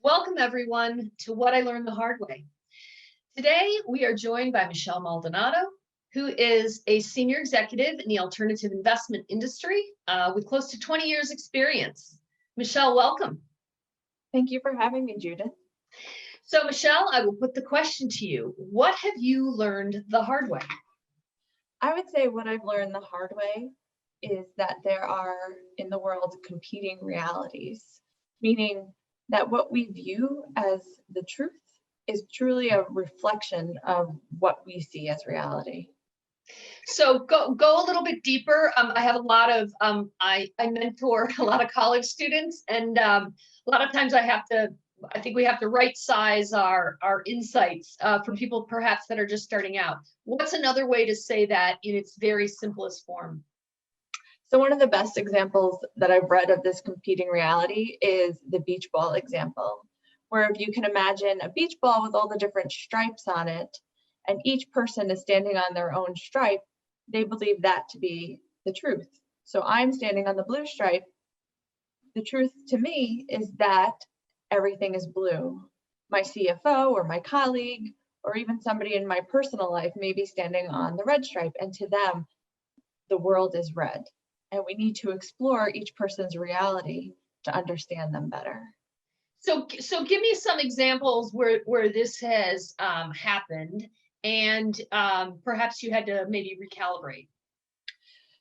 Welcome everyone to What I Learned the Hard Way. Today we are joined by Michelle Maldonado, who is a senior executive in the alternative investment industry with close to 20 years experience. Michelle, welcome. Thank you for having me, Judith. So Michelle, I will put the question to you. What have you learned the hard way? I would say what I've learned the hard way is that there are in the world competing realities, meaning that what we view as the truth is truly a reflection of what we see as reality. So go a little bit deeper. I have a lot of, I mentor a lot of college students, and a lot of times I think we have to right size our insights for people perhaps that are just starting out. What's another way to say that in its very simplest form? So one of the best examples that I've read of this competing reality is the beach ball example, where if you can imagine a beach ball with all the different stripes on it, and each person is standing on their own stripe, they believe that to be the truth. So I'm standing on the blue stripe. The truth to me is that everything is blue. My CFO or my colleague, or even somebody in my personal life may be standing on the red stripe, and to them, the world is red. And we need to explore each person's reality to understand them better. So give me some examples where this has happened, and perhaps you had to maybe recalibrate.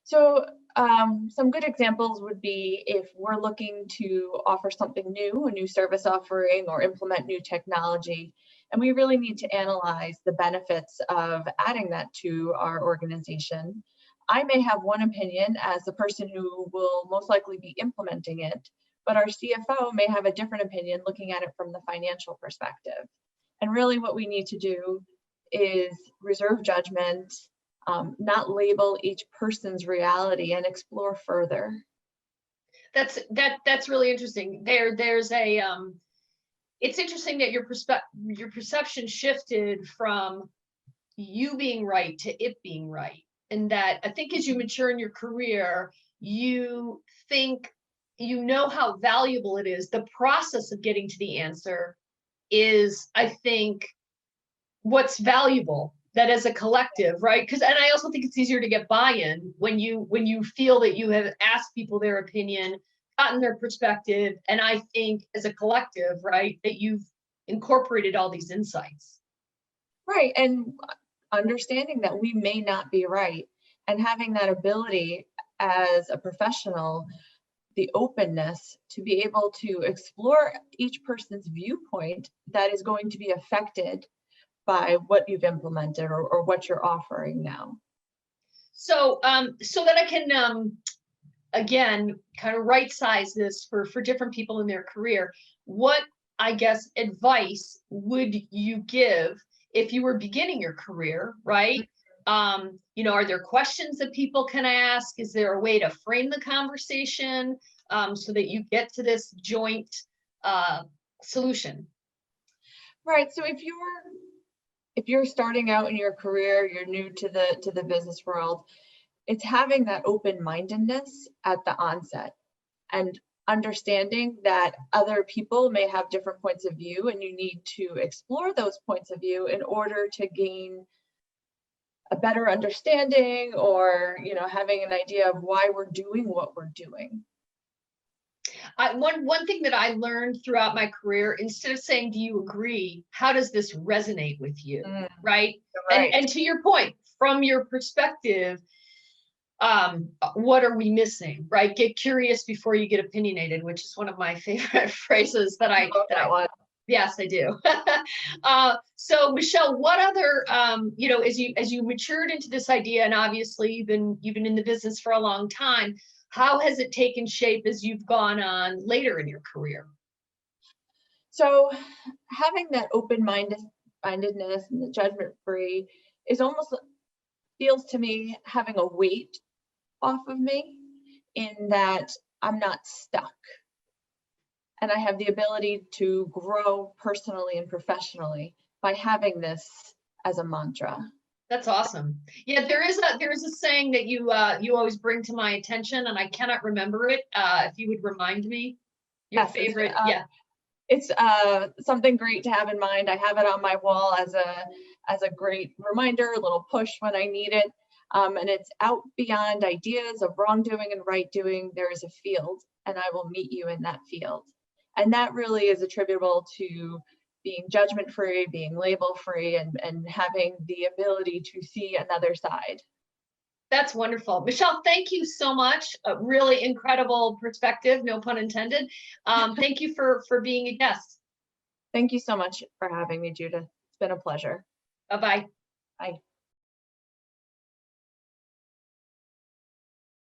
So some good examples would be if we're looking to offer something new, a new service offering, or implement new technology, and we really need to analyze the benefits of adding that to our organization. I may have one opinion as the person who will most likely be implementing it, but our CFO may have a different opinion looking at it from the financial perspective. And really what we need to do is reserve judgment, not label each person's reality, and explore further. That's really interesting. There's a it's interesting that your perception shifted from you being right to it being right. And that I think as you mature in your career, you think you know how valuable it is. The process of getting to the answer is, I think, what's valuable, that as a collective, right? And I also think it's easier to get buy-in when you feel that you have asked people their opinion, gotten their perspective, and I think as a collective, right, that you've incorporated all these insights. Right, and understanding that we may not be right, and having that ability as a professional, the openness to be able to explore each person's viewpoint that is going to be affected by what you've implemented or what you're offering now. So so that I can again kind of right size this for different people in their career, what, I guess, advice would you give if you were beginning your career, right? Are there questions that people can ask? Is there a way to frame the conversation so that you get to this joint solution? Right. So if you're starting out in your career, you're new to the business world, it's having that open-mindedness at the onset and understanding that other people may have different points of view, and you need to explore those points of view in order to gain a better understanding, or having an idea of why we're doing what we're doing. One thing that I learned throughout my career, instead of saying, do you agree, how does this resonate with you? Right? And to your point, from your perspective, what are we missing, right? Get curious before you get opinionated, which is one of my favorite phrases that I yes, I do. So Michelle, what other, as you matured into this idea, and obviously you've been in the business for a long time, how has it taken shape as you've gone on later in your career? So having that open-mindedness and the judgment-free is almost, feels to me, having a weight off of me, in that I'm not stuck. And I have the ability to grow personally and professionally by having this as a mantra. That's awesome. Yeah, there is a saying that you always bring to my attention, and I cannot remember it. If you would remind me, your favorite. Yeah. it's something great to have in mind. I have it on my wall as a great reminder, a little push when I need it. And it's out beyond ideas of wrongdoing and right doing. There is a field, and I will meet you in that field. And that really is attributable to being judgment free, being label free, and having the ability to see another side. That's wonderful. Michelle, thank you so much. A really incredible perspective, no pun intended. Thank you for being a guest. Thank you so much for having me, Judith. It's been a pleasure. Bye-bye. Bye.